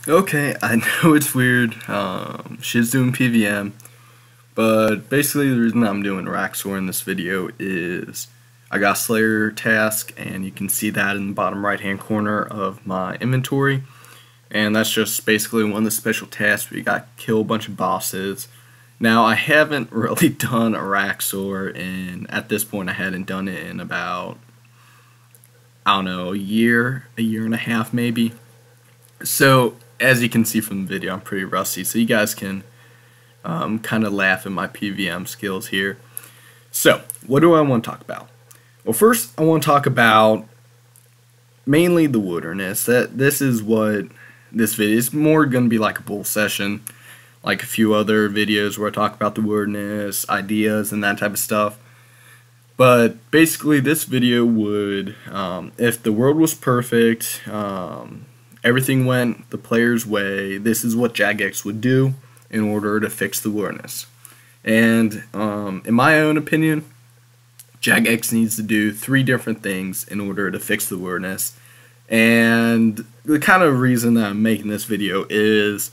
Okay, I know it's weird. Shiz doing PVM, but basically the reason I'm doing Raxor in this video is I got Slayer task, and you can see that in the bottom right hand corner of my inventory. And that's just basically one of the special tasks where you got to kill a bunch of bosses. Now, I haven't really done a Raxor, and at this point I hadn't done it in about, I don't know, a year and a half maybe. So, as you can see from the video, I'm pretty rusty, so you guys can kind of laugh at my PVM skills here. So, what do I want to talk about? Well, first I want to talk about mainly the wilderness. This is what this video is more going to be, like a bull session, like a few other videos where I talk about the wilderness, ideas, and that type of stuff. But basically, this video would, if the world was perfect, everything went the player's way, this is what Jagex would do in order to fix the wilderness. And in my own opinion, Jagex needs to do 3 different things in order to fix the wilderness. And the kind of reason that I'm making this video is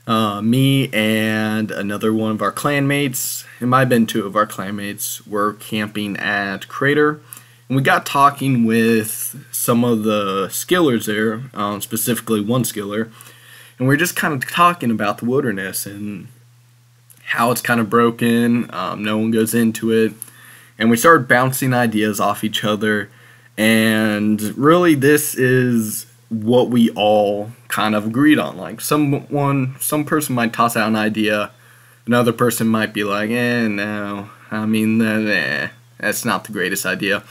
me and another one of our clanmates, it might have been 2 of our clanmates, were camping at Crater. And we got talking with some of the skillers there, specifically one skiller, and we're just kind of talking about the wilderness and how it's kind of broken, no one goes into it, and we started bouncing ideas off each other, and really this is what we all kind of agreed on. Like some person might toss out an idea, another person might be like, no, I mean, that's not the greatest idea.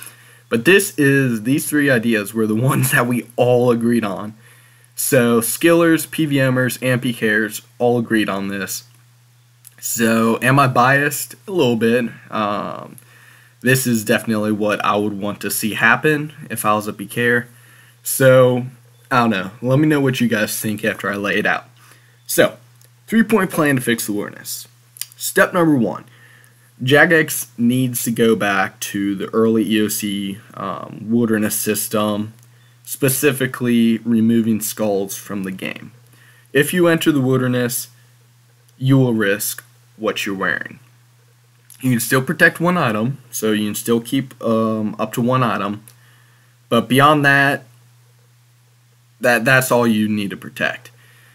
But these 3 ideas were the ones that we all agreed on. So skillers, PVMers, and PKers all agreed on this. So am I biased? A little bit. This is definitely what I would want to see happen if I was a PKer. So I don't know. Let me know what you guys think after I lay it out. So 3-point plan to fix the wilderness. Step number 1. Jagex needs to go back to the early EOC wilderness system, specifically removing skulls from the game. If you enter the wilderness, you will risk what you're wearing. You can still protect 1 item, so you can still keep up to 1 item, but beyond that, that's all you need to protect.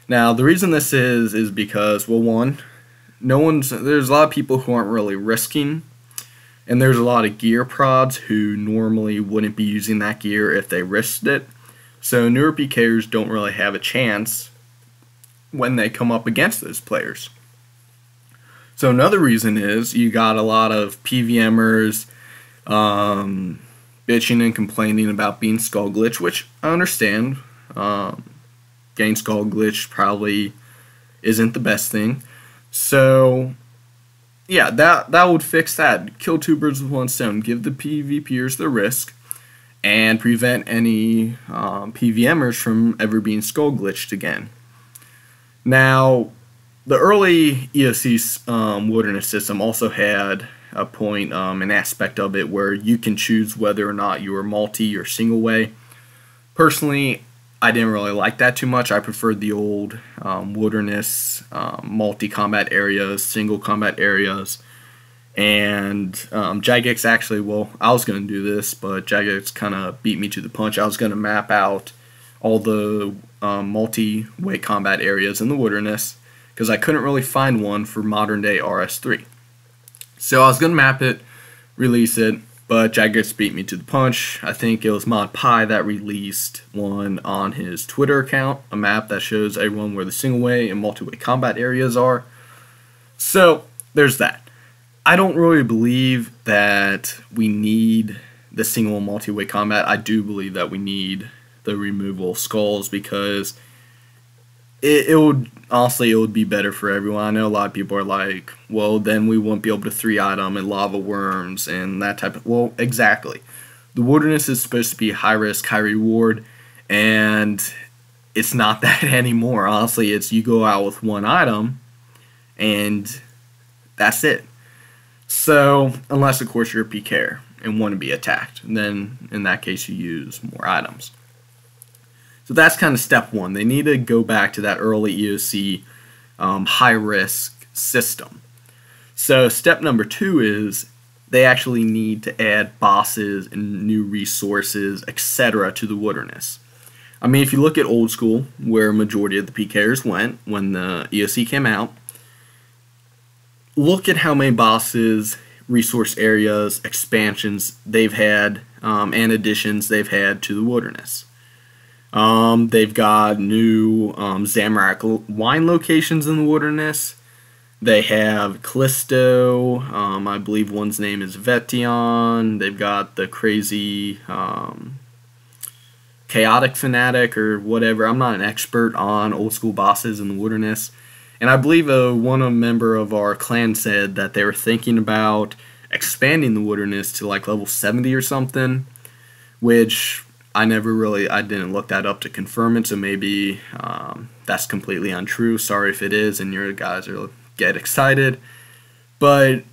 Now, the reason this is because, well, 1, there's a lot of people who aren't really risking, and there's a lot of gear prods who normally wouldn't be using that gear if they risked it. So newer PKers don't really have a chance when they come up against those players. So another reason is you got a lot of PVMers bitching and complaining about being skull glitch, which I understand. Getting skull glitch probably isn't the best thing. So, yeah, that would fix that. Kill 2 birds with 1 stone. Give the PvPers the risk, and prevent any PVMers from ever being skull glitched again. Now, the early EOC wilderness system also had a point, an aspect of it where you can choose whether or not you were multi or single way. Personally, I didn't really like that too much. I preferred the old wilderness, multi-combat areas, single combat areas, and Jagex actually, well, I was going to do this, but Jagex kind of beat me to the punch. I was going to map out all the multi-way combat areas in the wilderness, because I couldn't really find one for modern day RS3. So I was going to map it, release it, but Jagex beat me to the punch. I think it was ModPie that released one on his Twitter account, a map that shows everyone where the single way and multi-way combat areas are. So there's that. I don't really believe that we need the single and multi-way combat. I do believe that we need the removal of skulls, because it would, honestly, it would be better for everyone. I know a lot of people are like, well, then we won't be able to 3-item and lava worms and that type of, well, exactly. The wilderness is supposed to be high risk, high reward, and it's not that anymore. Honestly, it's you go out with 1 item and that's it. So, unless of course you're a PKer and want to be attacked, then in that case you use more items. So that's kind of step one. They need to go back to that early EOC high-risk system. So step number 2 is they actually need to add bosses and new resources, etc. to the wilderness. I mean, if you look at old school, where a majority of the PKers went when the EOC came out, look at how many bosses, resource areas, expansions they've had, and additions they've had to the wilderness. They've got new Zamorak wine locations in the wilderness. They have Callisto. I believe one's name is Vetion. They've got the crazy Chaotic Fanatic or whatever. I'm not an expert on old school bosses in the wilderness. And I believe one member of our clan said that they were thinking about expanding the wilderness to like level 70 or something, which I didn't look that up to confirm it, so maybe that's completely untrue. Sorry if it is and your guys get excited. But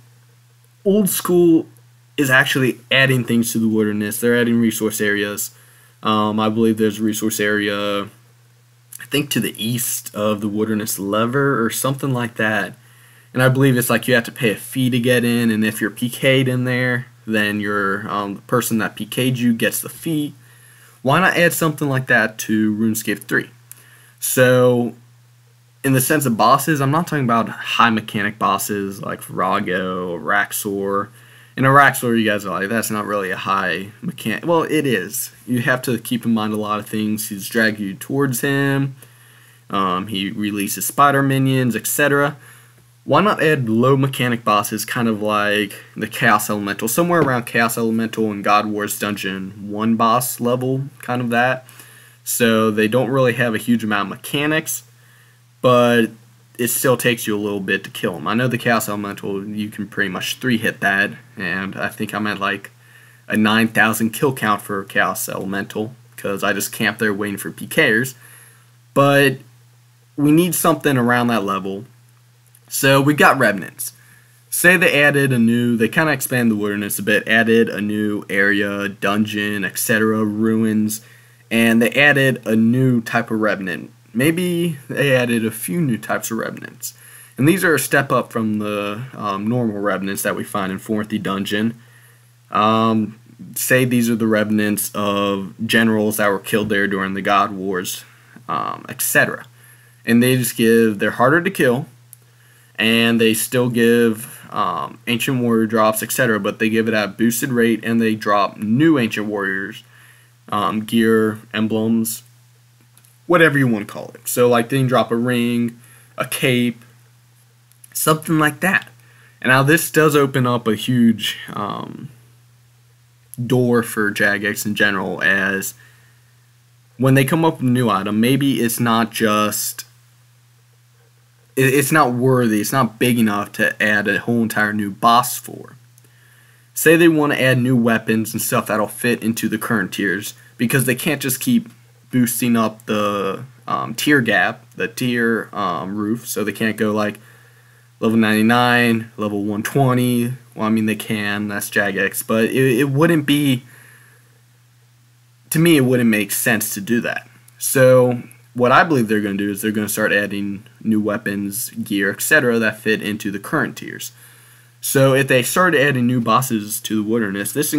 old school is actually adding things to the wilderness. They're adding resource areas. I believe there's a resource area, I think to the east of the wilderness lever or something like that. And I believe it's like you have to pay a fee to get in, and if you're PK'd in there, then the person that PK'd you gets the fee. Why not add something like that to RuneScape 3? So, in the sense of bosses, I'm not talking about high mechanic bosses like Rago, Raxor. In a Raxor, you guys are like, that's not really a high mechanic. Well, it is. You have to keep in mind a lot of things. He's dragging you towards him. He releases spider minions, etc. Why not add low mechanic bosses, kind of like the Chaos Elemental, somewhere around Chaos Elemental and God Wars Dungeon 1 boss level, kind of that. So they don't really have a huge amount of mechanics, but it still takes you a little bit to kill them. I know the Chaos Elemental, you can pretty much 3-hit that, and I think I'm at like a 9,000 kill count for Chaos Elemental, because I just camped there waiting for PKers. But we need something around that level. So we got Remnants. Say they kind of expanded the wilderness a bit, added a new area, dungeon, etc., ruins, and they added a new type of Remnant. Maybe they added a few new types of Remnants. And these are a step up from the normal Remnants that we find in 4th Dungeon. Say these are the Remnants of generals that were killed there during the God Wars, etc. And they're harder to kill, and they still give Ancient Warrior drops, etc., but they give it at boosted rate, and they drop new Ancient Warriors, gear, emblems, whatever you want to call it. So like they can drop a ring, a cape, something like that. And now this does open up a huge door for Jagex in general, as when they come up with a new item, maybe it's not just... It's not worthy, it's not big enough to add a whole entire new boss for. Say they want to add new weapons and stuff that'll fit into the current tiers, because they can't just keep boosting up the tier gap, the tier roof, so they can't go like level 99, level 120. Well, I mean they can, that's Jagex, but it wouldn't be, to me it wouldn't make sense to do that. So what I believe they're going to do is they're going to start adding new weapons, gear, etc. that fit into the current tiers. So if they start adding new bosses to the wilderness, this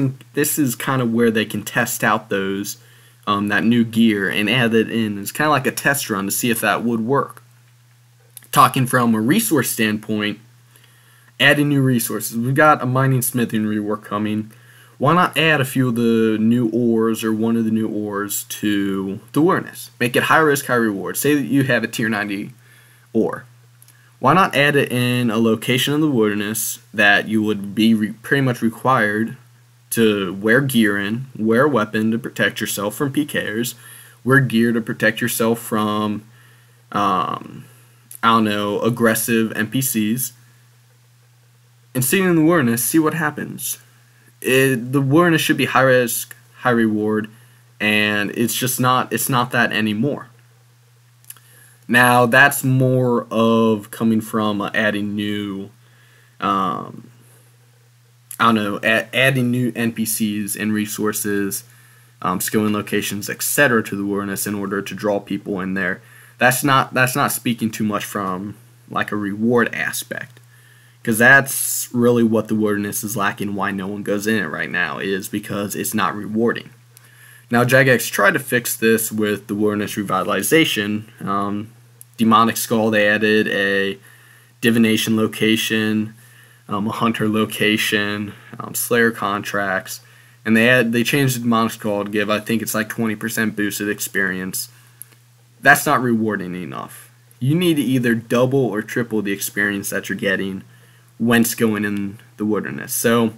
is kind of where they can test out those that new gear and add it in. It's kind of like a test run to see if that would work. Talking from a resource standpoint, adding new resources. We've got a mining smithing rework coming. Why not add a few of the new ores or one of the new ores to the wilderness? Make it high risk, high reward. Say that you have a tier 90 ore. Why not add it in a location in the wilderness that you would be pretty much required to wear gear in, wear a weapon to protect yourself from PKers, wear gear to protect yourself from, I don't know, aggressive NPCs, and sitting in the wilderness, see what happens. The wilderness should be high risk, high reward, and it's not that anymore. Now that's more of coming from adding new, adding new NPCs and resources, skilling locations, etc. to the wilderness in order to draw people in there. That's not speaking too much from like a reward aspect, because that's really what the wilderness is lacking. Why no one goes in it right now is because it's not rewarding. Now Jagex tried to fix this with the wilderness revitalization. Demonic Skull, they added a divination location, a hunter location, slayer contracts, and they changed the Demonic Skull to give, I think it's like 20% boosted experience. That's not rewarding enough. You need to either double or triple the experience that you're getting when going in the wilderness. So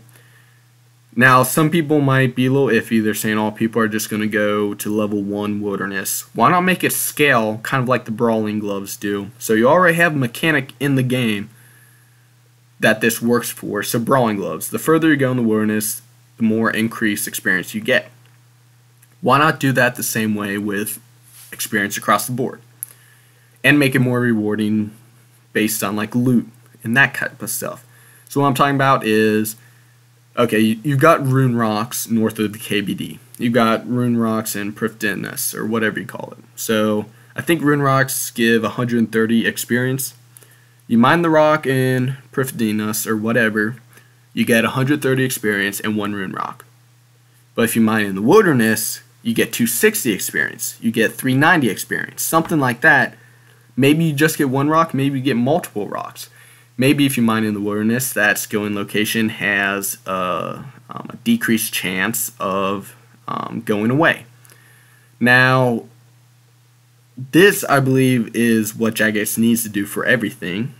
now some people might be a little iffy. They're saying all people are just going to go to level 1 wilderness. Why not make it scale kind of like the brawling gloves do? So you already have a mechanic in the game that this works for. So brawling gloves, the further you go in the wilderness, the more increased experience you get. Why not do that the same way with experience across the board and make it more rewarding based on like loot and that type of stuff? So what I'm talking about is, okay, you've got rune rocks north of the KBD. You've got rune rocks in Prifdinus, or whatever you call it. So I think rune rocks give 130 experience. You mine the rock in Prifdinus or whatever, you get 130 experience and 1 rune rock. But if you mine in the wilderness, you get 260 experience. You get 390 experience, something like that. Maybe you just get 1 rock, maybe you get multiple rocks. Maybe if you mine in the wilderness, that skilling location has a decreased chance of going away. Now, this, I believe, is what Jagex needs to do for everything.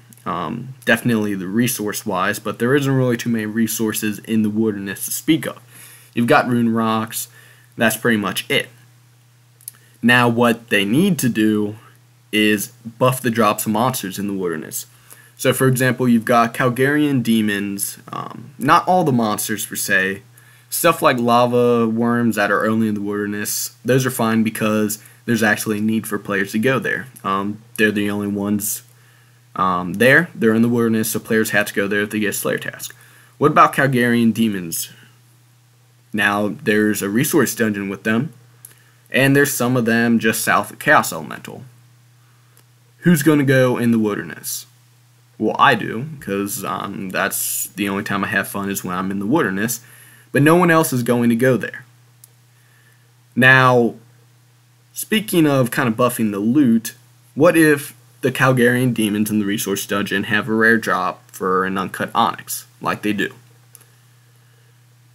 Definitely the resource-wise, but there isn't really too many resources in the wilderness to speak of. You've got rune rocks. That's pretty much it. Now, what they need to do is buff the drops of monsters in the wilderness. So, for example, you've got Calgarian demons, not all the monsters per se. Stuff like lava worms that are only in the wilderness, those are fine because there's actually a need for players to go there. They're the only ones there. They're in the wilderness, so players have to go there if they get a Slayer task. What about Calgarian demons? Now, there's a resource dungeon with them, and there's some of them just south of Chaos Elemental. Who's going to go in the wilderness? Well, I do, because that's the only time I have fun is when I'm in the wilderness, but no one else is going to go there. Now, speaking of kind of buffing the loot, what if the Calgarian demons in the resource dungeon have a rare drop for an uncut onyx, like they do?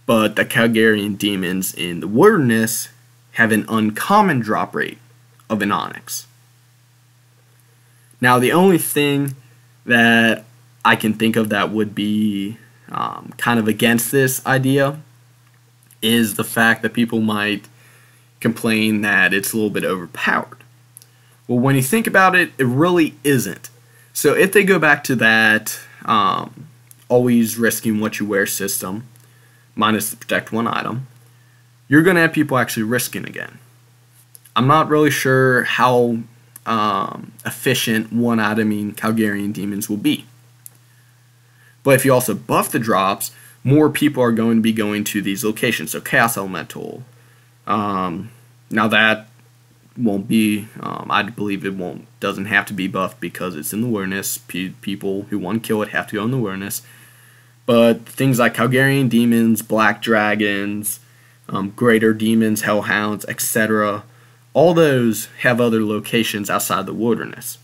But the Calgarian demons in the wilderness have an uncommon drop rate of an onyx. Now, the only thing that I can think of that would be kind of against this idea is the fact that people might complain that it's a little bit overpowered. Well, when you think about it, it really isn't. So if they go back to that always risking what you wear system, minus the protect 1 item, you're going to have people actually risking again. I'm not really sure how efficient 1 iteming Calgarian demons will be. But if you also buff the drops, more people are going to be going to these locations. So Chaos Elemental. Now that won't be, I believe it doesn't have to be buffed because it's in the wilderness. People who want to kill it have to go in the wilderness. But things like Calgarian demons, black dragons, greater demons, hellhounds, etc., all those have other locations outside the wilderness.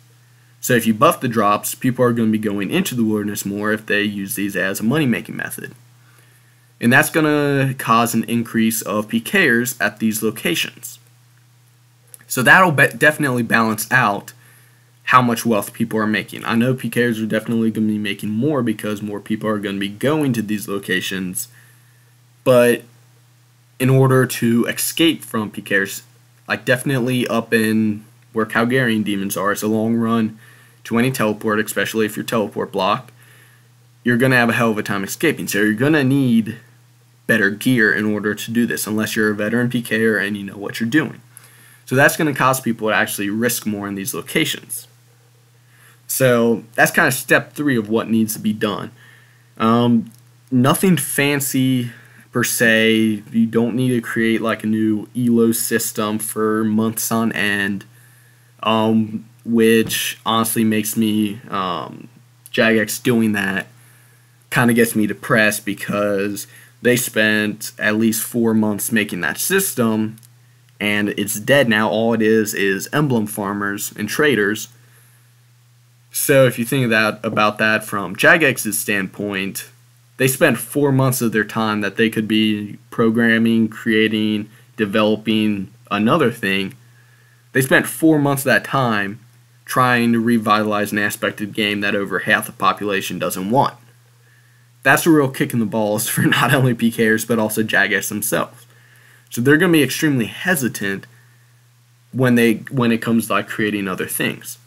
So if you buff the drops, people are going to be going into the wilderness more if they use these as a money-making method. And that's going to cause an increase of PKers at these locations. So that'll definitely balance out how much wealth people are making. I know PKers are definitely going to be making more because more people are going to be going to these locations. But in order to escape from PKers, like definitely up in where Calgarian demons are, it's a long run to any teleport, especially if you're teleport blocked. You're going to have a hell of a time escaping. So you're going to need better gear in order to do this, unless you're a veteran PKer and you know what you're doing. So that's going to cause people to actually risk more in these locations. So that's kind of step 3 of what needs to be done. Nothing fancy per per se. You don't need to create like a new elo system for months on end, which honestly makes me, Jagex doing that kind of gets me depressed, because they spent at least 4 months making that system, and it's dead now. All it is emblem farmers and traders. So if you think about that from Jagex's standpoint, they spent 4 months of their time that they could be programming, creating, developing another thing. They spent 4 months of that time trying to revitalize an aspect of the game that over half the population doesn't want. That's a real kick in the balls for not only PKers but also Jagex themselves. So they're going to be extremely hesitant when it comes to like creating other things.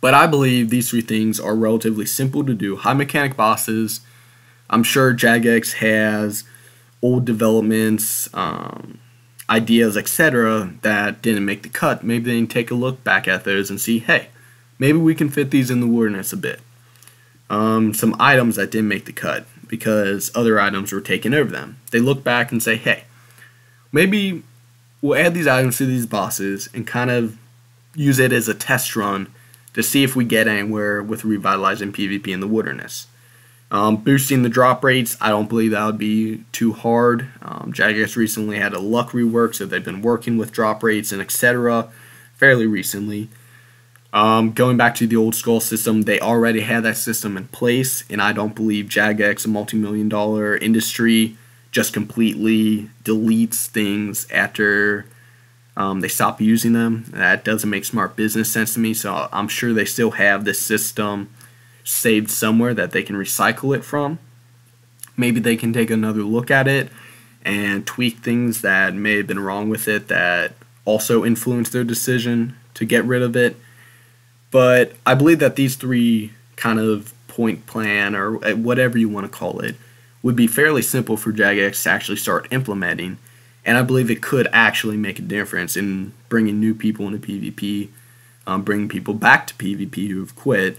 But I believe these three things are relatively simple to do. High mechanic bosses. I'm sure Jagex has old developments, ideas, etc. that didn't make the cut. Maybe they can take a look back at those and see, hey, maybe we can fit these in the wilderness a bit. Some items that didn't make the cut because other items were taking over them. They look back and say, hey, maybe we'll add these items to these bosses and kind of use it as a test run to see if we get anywhere with revitalizing PvP in the wilderness. Boosting the drop rates, I don't believe that would be too hard. Jagex recently had a luck rework, so they've been working with drop rates and etc. fairly recently. Going back to the old skull system, they already had that system in place, and I don't believe Jagex, a multi-million-dollar industry, just completely deletes things after they stop using them. That doesn't make smart business sense to me, so I'm sure they still have this system saved somewhere that they can recycle it from. Maybe they can take another look at it and tweak things that may have been wrong with it that also influenced their decision to get rid of it. But I believe that these three kind of point plan, or whatever you want to call it, would be fairly simple for Jagex to actually start implementing, and I believe it could actually make a difference in bringing new people into PvP, bringing people back to PvP who have quit.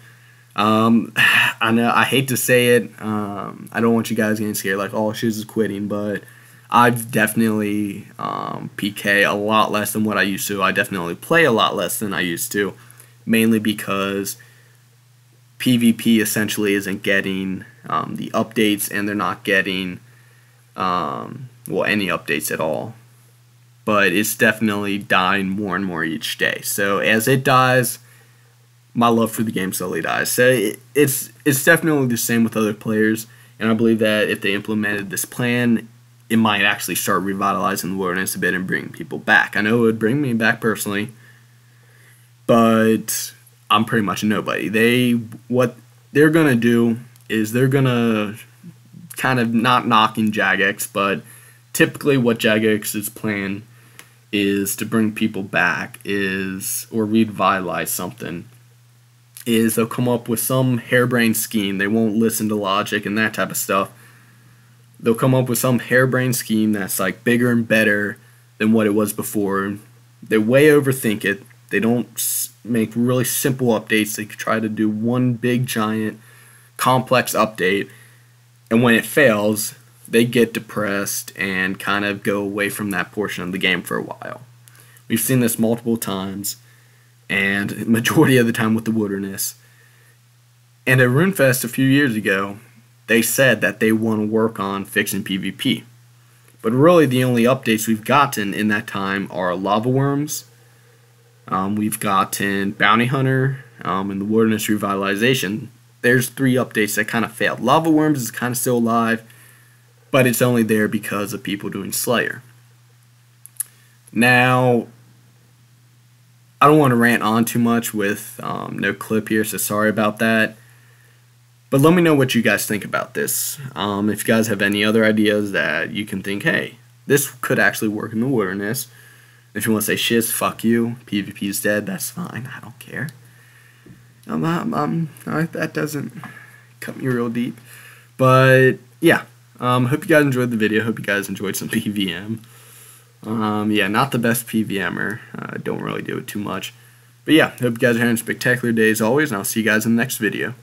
I know I hate to say it, I don't want you guys getting scared like, oh, Shiz is quitting, but I've definitely PK a lot less than what I used to. I definitely play a lot less than I used to, mainly because PvP essentially isn't getting the updates, and they're not getting any updates at all. But it's definitely dying more and more each day. So as it dies, my love for the game slowly dies. So it's definitely the same with other players, and I believe that if they implemented this plan, it might actually start revitalizing the wilderness a bit and bring people back. I know it would bring me back personally, but I'm pretty much a nobody. What they're gonna do is they're gonna kind of, not knocking Jagex, but typically what Jagex's plan is to bring people back or revitalize something, is they'll come up with some harebrained scheme. They won't listen to logic and that type of stuff. They'll come up with some harebrained scheme that's like bigger and better than what it was before. They way overthink it. They don't make really simple updates. They try to do one big giant complex update, and when it fails, they get depressed and kind of go away from that portion of the game for a while. We've seen this multiple times, and majority of the time with the wilderness. And at RuneFest a few years ago, they said that they want to work on fixing PvP. But really the only updates we've gotten in that time are lava worms. We've gotten Bounty Hunter, and the Wilderness Revitalization. There's 3 updates that kind of failed. Lava Worms is kind of still alive, but it's only there because of people doing Slayer. Now, I don't want to rant on too much with no clip here, so sorry about that. But let me know what you guys think about this. If you guys have any other ideas that you can think, hey, this could actually work in the wilderness. If you want to say, Shiz, fuck you, PvP is dead, that's fine, I don't care. That doesn't cut me real deep. But, yeah, hope you guys enjoyed the video, hope you guys enjoyed some PVM. Yeah, not the best PVMer, don't really do it too much. But yeah, hope you guys are having a spectacular day as always, and I'll see you guys in the next video.